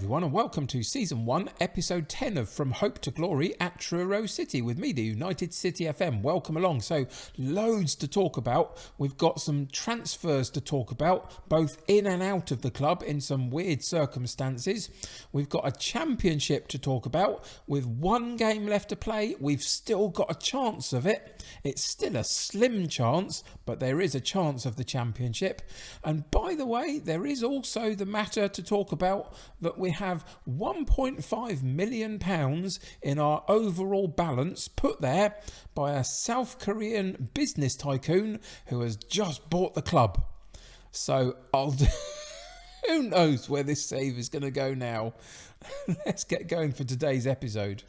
everyone, and welcome to Season 1, Episode 10 of From Hope to Glory at Truro City with me, the United City FM. Welcome along. So, loads to talk about. We've got some transfers to talk about, both in and out of the club in some weird circumstances. We've got a championship to talk about. With one game left to play, we've still got a chance of it. It's still a slim chance, but there is a chance of the championship. And by the way, there is also the matter to talk about that we have £1.5 million in our overall balance put there by a South Korean business tycoon who has just bought the club. So who knows where this save is going to go now. Let's get going for today's episode.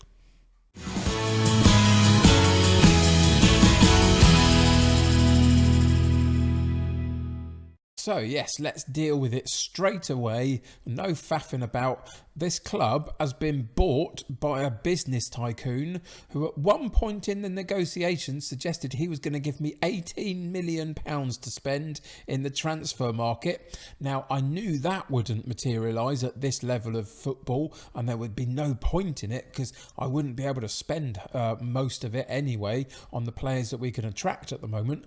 So yes, let's deal with it straight away. No faffing about. This club has been bought by a business tycoon who at one point in the negotiations suggested he was going to give me £18 million to spend in the transfer market. Now, I knew that wouldn't materialise at this level of football, and there would be no point in it because I wouldn't be able to spend most of it anyway on the players that we can attract at the moment.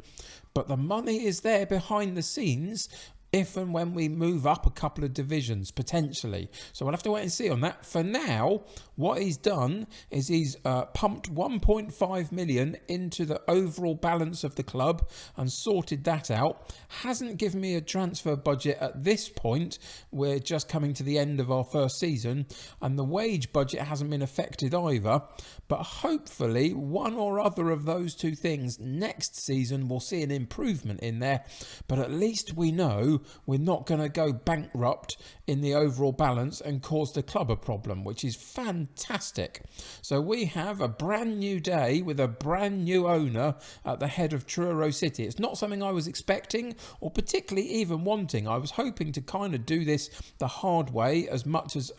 But the money is there behind the scenes if and when we move up a couple of divisions, potentially. So we'll have to wait and see on that. For now, what he's done is he's pumped 1.5 million into the overall balance of the club and sorted that out. Hasn't given me a transfer budget at this point. We're just coming to the end of our first season, and the wage budget hasn't been affected either. But hopefully, one or other of those two things next season will see an improvement in there. But at least we know we're not going to go bankrupt in the overall balance and cause the club a problem, which is fantastic. So we have a brand new day with a brand new owner at the head of Truro City. It's not something I was expecting or particularly even wanting. I was hoping to kind of do this the hard way as much as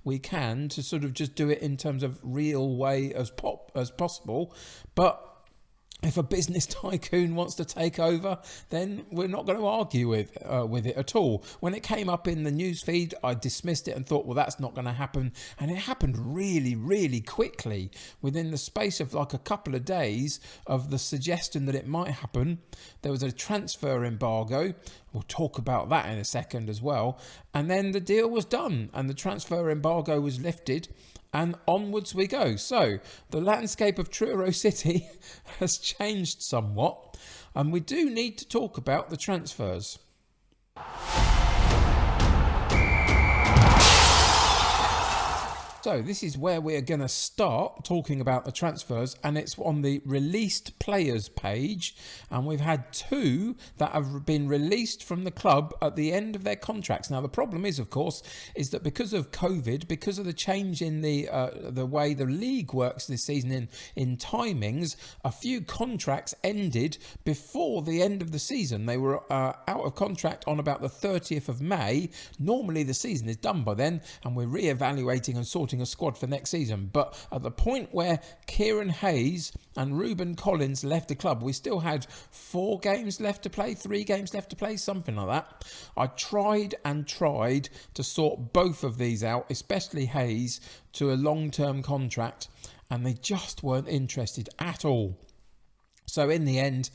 we can, to sort of just do it in terms of real way as possible. But if a business tycoon wants to take over, then we're not going to argue with it at all. When it came up in the news feed, I dismissed it and thought, well, that's not going to happen. And it happened really, really quickly. Within the space of like a couple of days of the suggestion that it might happen, there was a transfer embargo. We'll talk about that in a second as well. And then the deal was done and the transfer embargo was lifted. And onwards we go. So the landscape of Truro City has changed somewhat, and we do need to talk about the transfers. So this is where we're going to start talking about the transfers, and it's on the released players page, and we've had two that have been released from the club at the end of their contracts. Now the problem is, of course, is that because of COVID, because of the change in the way the league works this season in timings, a few contracts ended before the end of the season. They were out of contract on about the 30th of May. Normally the season is done by then, and we're re-evaluating and sorting a squad for next season. But at the point where Kieran Hayes and Ruben Collins left the club, we still had 4 games left to play, 3 games left to play, something like that. I tried to sort both of these out, especially Hayes, to a long-term contract, and they just weren't interested at all. So in the end,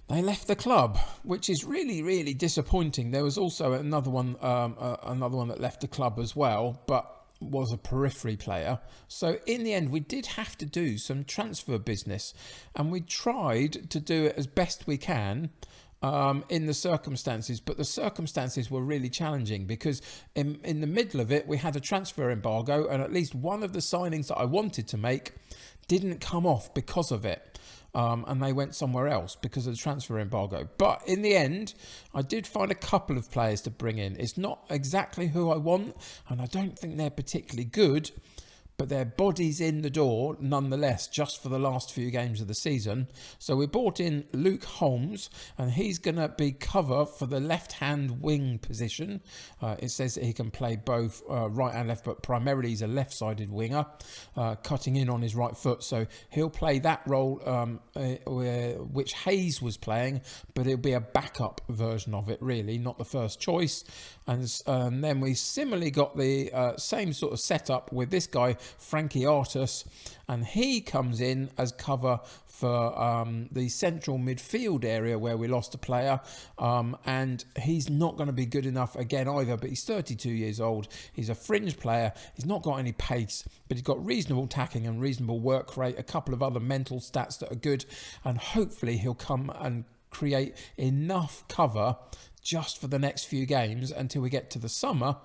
they left the club, which is really, really disappointing. There was also another one that left the club as well, but was a periphery player. So in the end, we did have to do some transfer business, and we tried to do it as best we can in the circumstances, but the circumstances were really challenging because in the middle of it, we had a transfer embargo, and at least one of the signings that I wanted to make didn't come off because of it. And they went somewhere else because of the transfer embargo. But in the end, I did find a couple of players to bring in. It's not exactly who I want, and I don't think they're particularly good, but their body's in the door nonetheless, just for the last few games of the season. So we brought in Luke Holmes, and he's going to be cover for the left-hand wing position. It says that he can play both right and left, but primarily he's a left-sided winger, cutting in on his right foot. So he'll play that role which Hayes was playing, but it'll be a backup version of it, really, not the first choice. And then we similarly got the same sort of setup with this guy, Frankie Artus, and he comes in as cover for the central midfield area where we lost a player, and he's not going to be good enough again either, but he's 32 years old. He's a fringe player. He's not got any pace, but he's got reasonable tackling and reasonable work rate, a couple of other mental stats that are good, and hopefully he'll come and create enough cover just for the next few games until we get to the summer,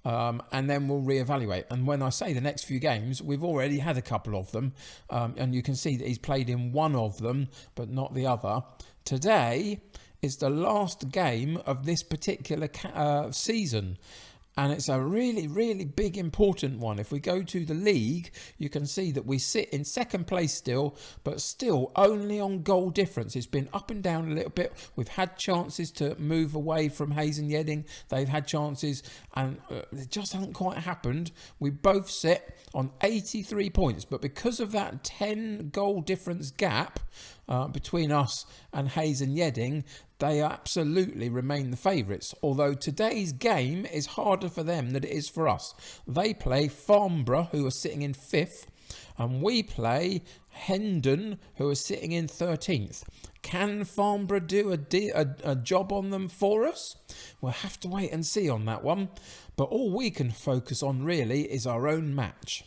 and then we'll reevaluate. And when I say the next few games, we've already had a couple of them, and you can see that he's played in one of them but not the other. Today is the last game of this particular season, and it's a really, really big, important one. If we go to the league, you can see that we sit in second place still, but still only on goal difference. It's been up and down a little bit. We've had chances to move away from Hayes and Yedding. They've had chances, and it just hasn't quite happened. We both sit on 83 points, but because of that 10 goal difference gap between us and Hayes and Yedding, they absolutely remain the favourites, although today's game is harder for them than it is for us. They play Farnborough, who are sitting in 5th, and we play Hendon, who are sitting in 13th. Can Farnborough do a job on them for us? We'll have to wait and see on that one, but all we can focus on really is our own match.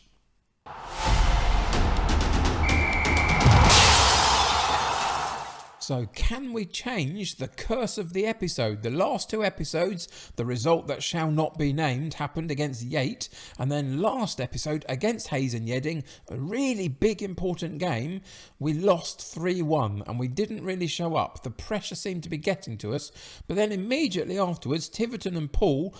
So can we change the curse of the episode? The last 2 episodes, the result that shall not be named happened against Yate, and then last episode against Hayes and Yedding, a really big important game, we lost 3-1 and we didn't really show up. The pressure seemed to be getting to us, but then immediately afterwards, Tiverton and Poole,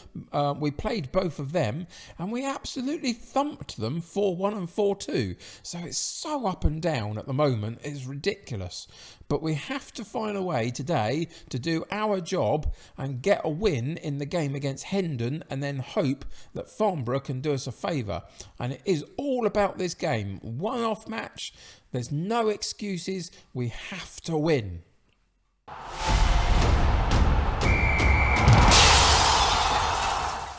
we played both of them and we absolutely thumped them 4-1 and 4-2. So it's so up and down at the moment, it's ridiculous. But we have to find a way today to do our job and get a win in the game against Hendon, and then hope that Farnborough can do us a favour. And it is all about this game. One-off match. There's no excuses. We have to win.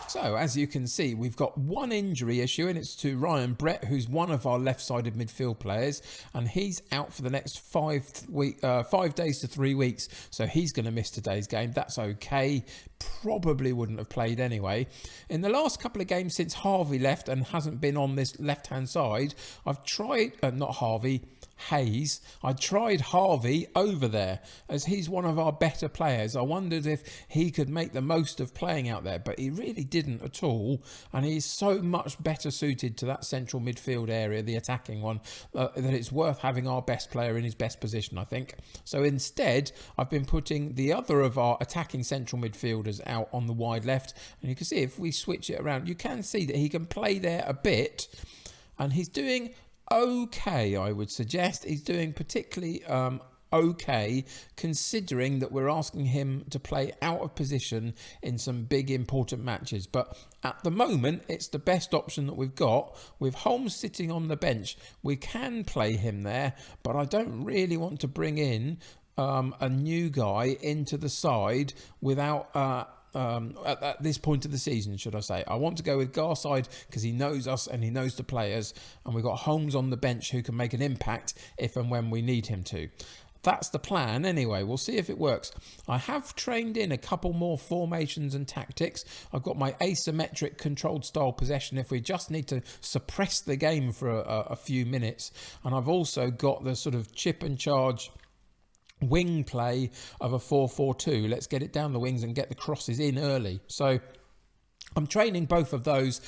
So, as you can see, we've got one injury issue, and it's to Ryan Brett, who's one of our left-sided midfield players, and he's out for the next 5 days to 3 weeks, so he's going to miss today's game. That's okay. Probably wouldn't have played anyway. In the last couple of games since Harvey left and hasn't been on this left-hand side, I've tried... Hayes. I tried Harvey over there, as he's one of our better players. I wondered if he could make the most of playing out there, but he really didn't at all, and he's so much better suited to that central midfield area, the attacking one, that it's worth having our best player in his best position, I think. So instead, I've been putting the other of our attacking central midfielders out on the wide left, and you can see if we switch it around, you can see that he can play there a bit, and he's doing okay, I would suggest. He's doing particularly okay, considering that we're asking him to play out of position in some big important matches. But at the moment, it's the best option that we've got. With Holmes sitting on the bench, we can play him there, but I don't really want to bring in a new guy into the side without... at this point of the season, should I say. I want to go with Garside because he knows us and he knows the players, and we've got Holmes on the bench who can make an impact if and when we need him to. That's the plan anyway. We'll see if it works. I have trained in a couple more formations and tactics. I've got my asymmetric controlled style possession if we just need to suppress the game for a few minutes, and I've also got the sort of chip and charge wing play of a 4-4-2. Let's get it down the wings and get the crosses in early. So I'm training both of those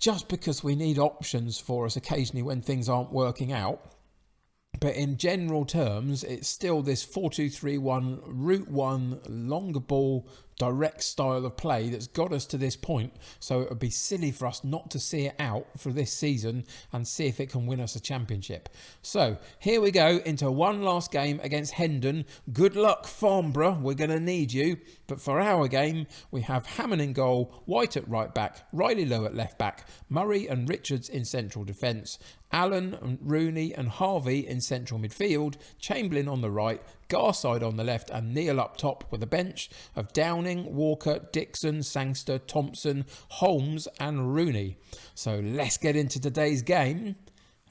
just because we need options for us occasionally when things aren't working out. But in general terms, it's still this 4-2-3-1, route one, longer ball, direct style of play that's got us to this point. So it would be silly for us not to see it out for this season and see if it can win us a championship. So here we go into one last game against Hendon. Good luck, Farnborough. We're going to need you. But for our game, we have Hammond in goal, White at right back, Riley Lowe at left back, Murray and Richards in central defence, Allen and Rooney and Harvey in central midfield, Chamberlain on the right, Garside on the left and Neil up top with a bench of Downing, Walker, Dixon, Sangster, Thompson, Holmes and Rooney. So let's get into today's game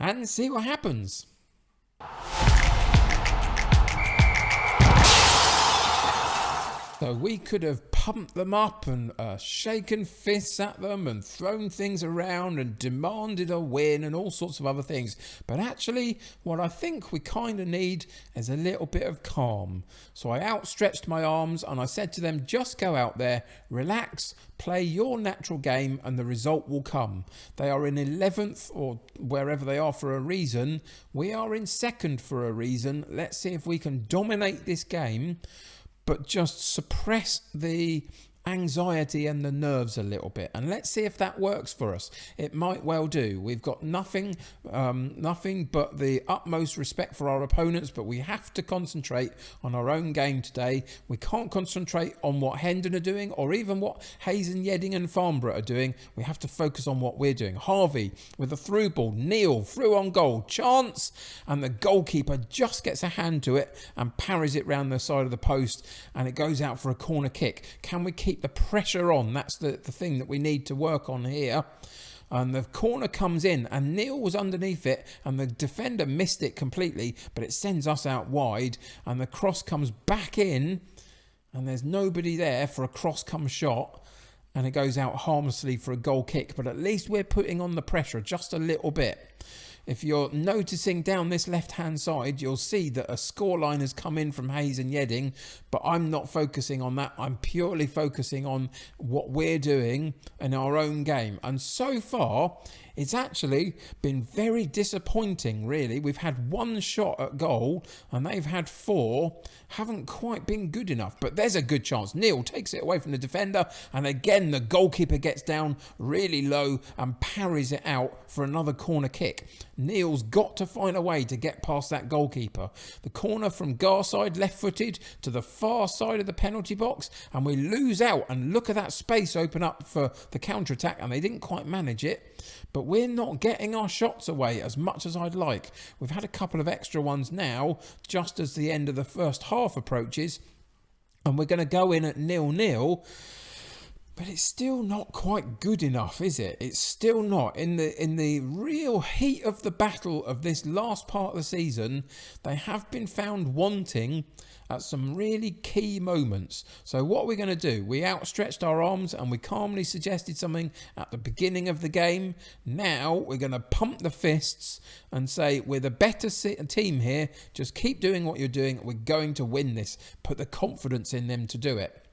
and see what happens. So we could have pumped them up and shaken fists at them and thrown things around and demanded a win and all sorts of other things. But actually, what I think we kind of need is a little bit of calm. So I outstretched my arms and I said to them, just go out there, relax, play your natural game and the result will come. They are in 11th or wherever they are for a reason. We are in 2nd for a reason. Let's see if we can dominate this game, but just suppress the anxiety and the nerves a little bit, and let's see if that works for us. It might well do. We've got nothing but the utmost respect for our opponents, but we have to concentrate on our own game today. We can't concentrate on what Hendon are doing or even what Hayes and Yedding and Farnborough are doing. We have to focus on what we're doing. Harvey with a through ball, Neil through on goal, chance, and the goalkeeper just gets a hand to it and parries it round the side of the post, and it goes out for a corner kick. Can we keep the pressure on? That's the thing that we need to work on here. And the corner comes in and Neil was underneath it and the defender missed it completely, but it sends us out wide and the cross comes back in and there's nobody there for a cross come shot and it goes out harmlessly for a goal kick. But at least we're putting on the pressure just a little bit. If you're noticing down this left-hand side, you'll see that a scoreline has come in from Hayes and Yedding, but I'm not focusing on that. I'm purely focusing on what we're doing in our own game. And so far, it's actually been very disappointing, really. We've had one shot at goal, and they've had 4. Haven't quite been good enough, but there's a good chance. Neil takes it away from the defender, and again, the goalkeeper gets down really low and parries it out for another corner kick. Neil's got to find a way to get past that goalkeeper. The corner from Garside, left-footed, to the far side of the penalty box, and we lose out, and look at that space open up for the counter-attack, and they didn't quite manage it. But we're not getting our shots away as much as I'd like. We've had a couple of extra ones now, just as the end of the first half approaches, and we're going to go in at 0-0. But it's still not quite good enough, is it? It's still not. In the real heat of the battle of this last part of the season, they have been found wanting at some really key moments. So what we're going to do, we outstretched our arms and we calmly suggested something at the beginning of the game. Now we're going to pump the fists and say, we're the better team here. Just keep doing what you're doing. We're going to win this. Put the confidence in them to do it.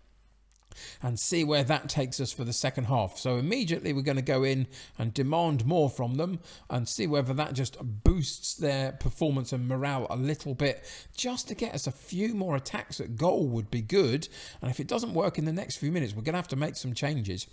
And see where that takes us for the second half. So immediately we're going to go in and demand more from them and see whether that just boosts their performance and morale a little bit. Just to get us a few more attacks at goal would be good. And if it doesn't work in the next few minutes, we're going to have to make some changes.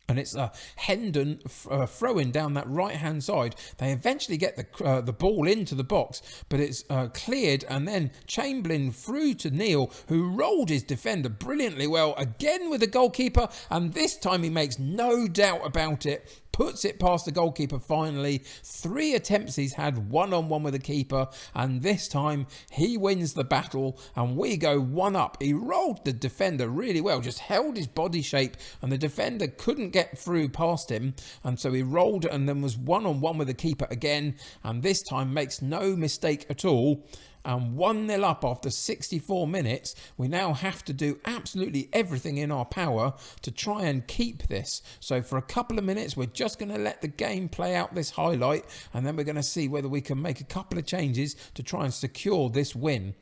And it's a Hendon throwing down that right-hand side. They eventually get the ball into the box, but it's cleared, and then Chamberlain through to Neil, who rolled his defender brilliantly well, again with the goalkeeper, and this time he makes no doubt about it. Puts it past the goalkeeper finally. 3 attempts he's had one-on-one with the keeper, and this time he wins the battle and we go 1 up. He rolled the defender really well, just held his body shape and the defender couldn't get through past him, and so he rolled and then was one-on-one with the keeper again, and this time makes no mistake at all. And 1-0 up after 64 minutes. We now have to do absolutely everything in our power to try and keep this. So for a couple of minutes, we're just going to let the game play out this highlight, and then we're going to see whether we can make a couple of changes to try and secure this win.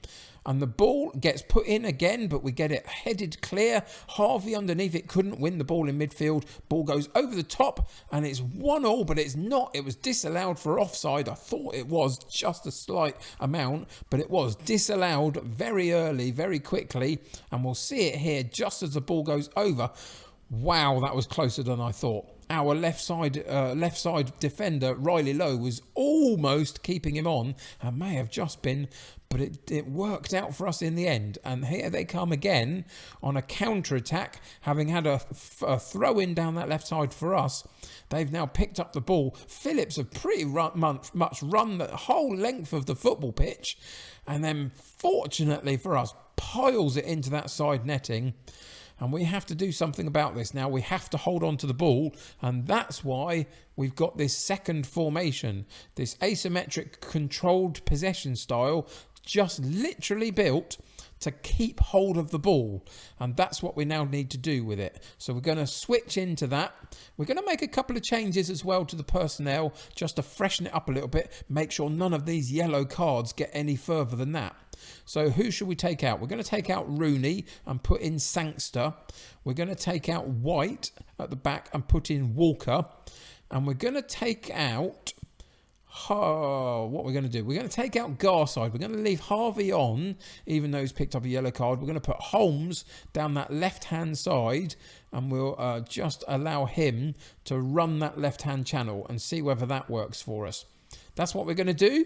and the ball gets put in again, but we get it headed clear. Harvey underneath it couldn't win the ball in midfield. Ball goes over the top, and it's 1-1, but it's not. It was disallowed for offside. I thought it was just a slight amount, but it was disallowed very early, very quickly, and we'll see it here just as the ball goes over. Wow, that was closer than I thought. Our left side defender, Riley Lowe, was almost keeping him on, and may have just been, but it worked out for us in the end. And here they come again on a counter-attack, having had a throw-in down that left side for us. They've now picked up the ball. Phillips have pretty much run the whole length of the football pitch, and then, fortunately for us, piles it into that side netting. And we have to do something about this now. We have to hold on to the ball. And that's why we've got this second formation, this asymmetric controlled possession style, just literally built to keep hold of the ball. And that's what we now need to do with it. So we're going to switch into that. We're going to make a couple of changes as well to the personnel, just to freshen it up a little bit. Make sure none of these yellow cards get any further than that. So who should we take out? We're going to take out Rooney and put in Sangster. We're going to take out White at the back and put in Walker. And we're going to take out... what we're going to do? We're going to take out Garside. We're going to leave Harvey on, even though he's picked up a yellow card. We're going to put Holmes down that left-hand side, and we'll just allow him to run that left-hand channel and see whether that works for us. That's what we're going to do.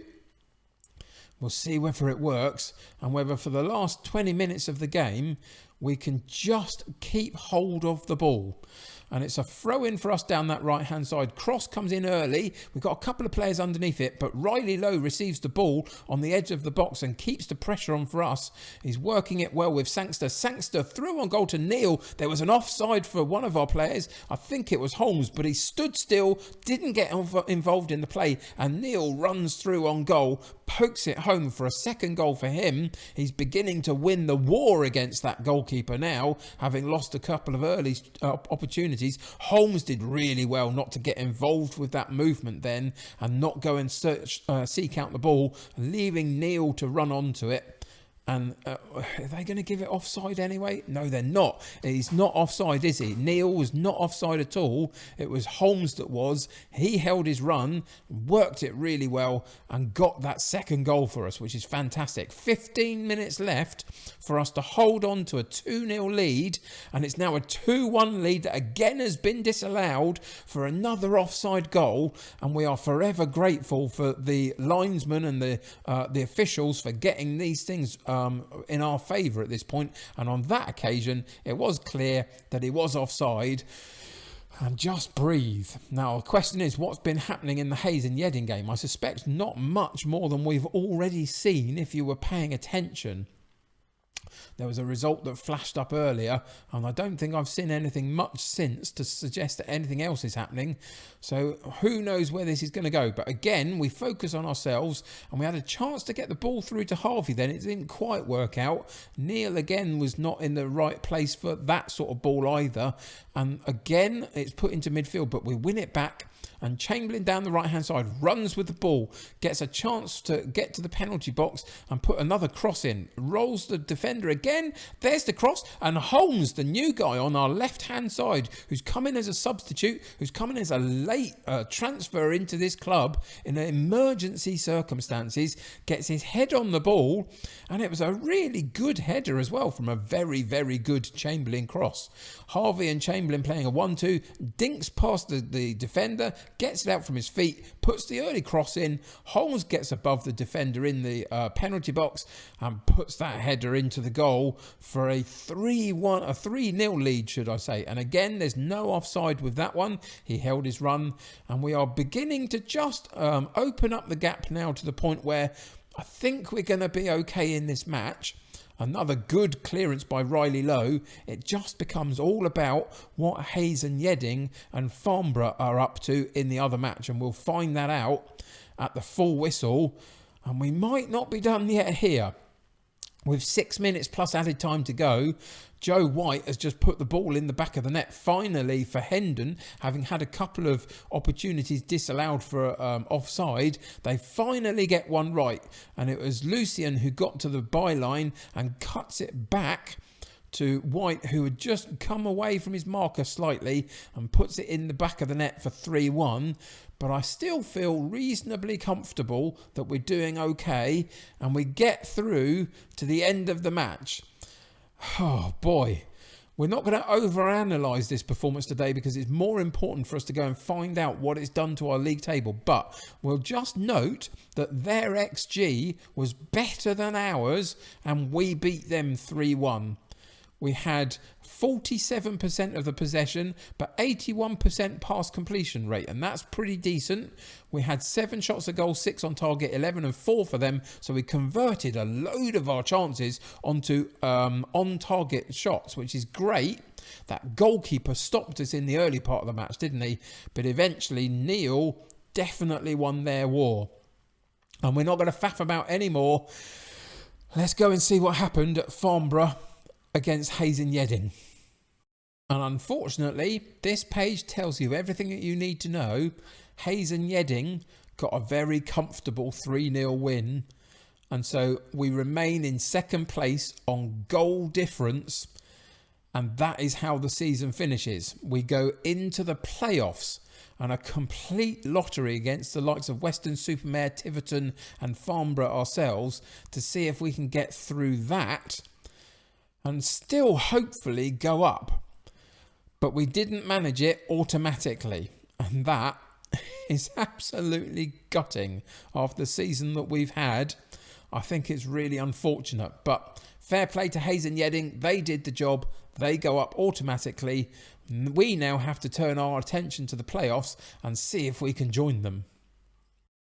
We'll see whether it works, and whether for the last 20 minutes of the game we can just keep hold of the ball. And it's a throw in for us down that right hand side. Cross comes in early. We've got a couple of players underneath it, but Riley Lowe receives the ball on the edge of the box and keeps the pressure on for us. He's working it well with Sangster. Sangster threw on goal to Neil. There was an offside for one of our players. I think it was Holmes, but he stood still, didn't get involved in the play, and Neil runs through on goal, pokes it home for a second goal for him. He's beginning to win the war against that goalkeeper now, having lost a couple of early opportunities. Holmes did really well not to get involved with that movement then and not go and seek out the ball, leaving Neil to run onto it. And are they going to give it offside anyway? No, they're not. He's not offside, is he? Neil was not offside at all. It was Holmes that was. He held his run, worked it really well, and got that second goal for us, which is fantastic. 15 minutes left for us to hold on to a 2-0 lead, and it's now a 2-1 lead that again has been disallowed for another offside goal, and we are forever grateful for the linesmen and the officials for getting these things in our favour at this point. And on that occasion it was clear that he was offside. And just breathe. Now the question is, what's been happening in the Hayes and Yedding game? I suspect not much more than we've already seen if you were paying attention. There was a result that flashed up earlier, and I don't think I've seen anything much since to suggest that anything else is happening. So who knows where this is going to go. But again, we focus on ourselves, and we had a chance to get the ball through to Harvey then. It didn't quite work out. Neil again was not in the right place for that sort of ball either. And again, it's put into midfield, but we win it back. And Chamberlain down the right-hand side runs with the ball, gets a chance to get to the penalty box and put another cross in. Rolls the defender again. There's the cross. And Holmes, the new guy on our left-hand side, who's come in as a substitute, who's come in as a late transfer into this club in emergency circumstances, gets his head on the ball. And it was a really good header as well from a very, very good Chamberlain cross. Harvey and Chamberlain playing a 1-2, dinks past the defender, gets it out from his feet, puts the early cross in. Holmes gets above the defender in the penalty box and puts that header into the goal for a 3-0 lead, should I say. And again, there's no offside with that one. He held his run, and we are beginning to just open up the gap now to the point where I think we're going to be okay in this match. Another good clearance by Riley Lowe. It just becomes all about what Hayes and Yedding and Farnborough are up to in the other match. And we'll find that out at the full whistle. And we might not be done yet here. With 6 minutes plus added time to go, Joe White has just put the ball in the back of the net, finally for Hendon, having had a couple of opportunities disallowed for offside. They finally get one right, and it was Lucien who got to the byline and cuts it back to White, who had just come away from his marker slightly and puts it in the back of the net for 3-1. But I still feel reasonably comfortable that we're doing okay and we get through to the end of the match. Oh boy, we're not going to overanalyze this performance today because it's more important for us to go and find out what it's done to our league table. But we'll just note that their XG was better than ours and we beat them 3-1. We had 47% of the possession, but 81% pass completion rate, and that's pretty decent. We had 7 shots a goal, 6 on target, 11 and 4 for them, so we converted a load of our chances onto on-target shots, which is great. That goalkeeper stopped us in the early part of the match, didn't he? But eventually, Neil definitely won their war. And we're not going to faff about anymore. Let's go and see what happened at Farnborough against Hayes and Yedding. And unfortunately, this page tells you everything that you need to know. Hayes and Yedding got a very comfortable 3-0 win. And so we remain in second place on goal difference. And that is how the season finishes. We go into the playoffs and a complete lottery against the likes of Weston-super-Mare, Tiverton and Farnborough ourselves to see if we can get through that and still hopefully go up. But we didn't manage it automatically. And that is absolutely gutting after the season that we've had. I think it's really unfortunate. But fair play to Hayes and Yedding. They did the job. They go up automatically. We now have to turn our attention to the playoffs and see if we can join them.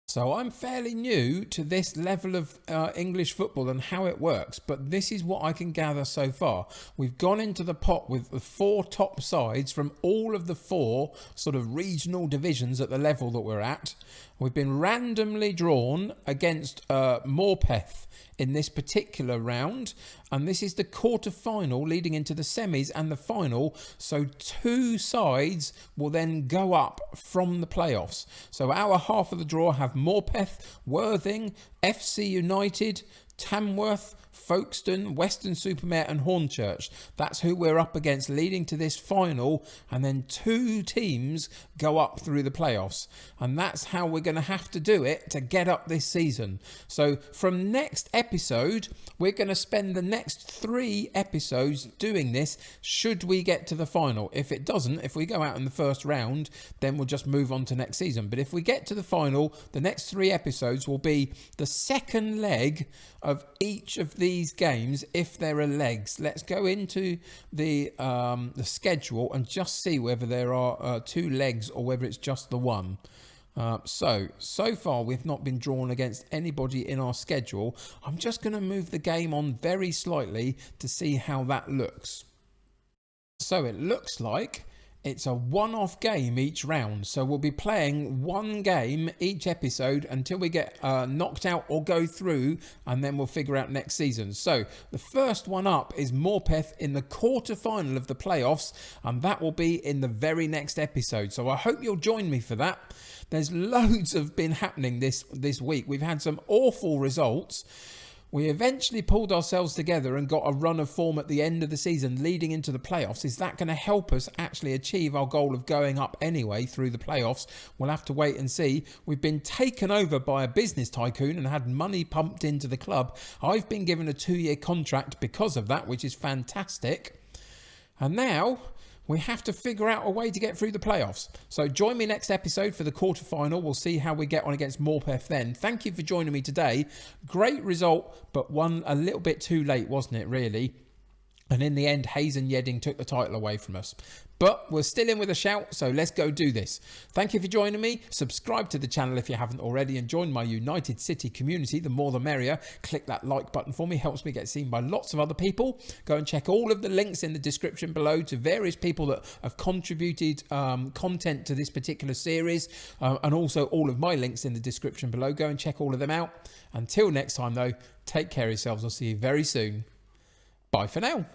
So I'm fairly new to this level of English football and how it works, but this is what I can gather so far. We've gone into the pot with the 4 top sides from all of the 4 sort of regional divisions at the level that we're at. We've been randomly drawn against Morpeth in this particular round, and this is the quarter-final leading into the semis and the final, so 2 sides will then go up from the playoffs. So our half of the draw have Morpeth, Worthing, FC United, Tamworth, Folkestone, Weston-super-Mare and Hornchurch. That's who we're up against leading to this final, and then 2 teams go up through the playoffs. And that's how we're going to have to do it to get up this season. So from next episode, we're going to spend the next 3 episodes doing this should we get to the final. If it doesn't, if we go out in the first round, then we'll just move on to next season. But if we get to the final, the next 3 episodes will be the second leg of each of these games if there are legs. Let's go into the schedule and just see whether there are 2 legs or whether it's just the one. So far we've not been drawn against anybody in our schedule. I'm just going to move the game on very slightly to see how that looks. So it looks like it's a one-off game each round, so we'll be playing 1 game each episode until we get knocked out or go through, and then we'll figure out next season. So the first one up is Morpeth in the quarter-final of the playoffs, and that will be in the very next episode. So I hope you'll join me for that. There's loads of been happening this week. We've had some awful results. We eventually pulled ourselves together and got a run of form at the end of the season leading into the playoffs. Is that going to help us actually achieve our goal of going up anyway through the playoffs? We'll have to wait and see. We've been taken over by a business tycoon and had money pumped into the club. I've been given a 2-year contract because of that, which is fantastic. And now we have to figure out a way to get through the playoffs. So join me next episode for the quarterfinal. We'll see how we get on against Morpeth then. Thank you for joining me today. Great result, but one a little bit too late, wasn't it, really? And in the end, Hayes and Yedding took the title away from us. But we're still in with a shout, so let's go do this. Thank you for joining me. Subscribe to the channel if you haven't already and join my United City community. The more the merrier. Click that like button for me. Helps me get seen by lots of other people. Go and check all of the links in the description below to various people that have contributed content to this particular series. And also all of my links in the description below. Go and check all of them out. Until next time though, take care of yourselves. I'll see you very soon. Bye for now.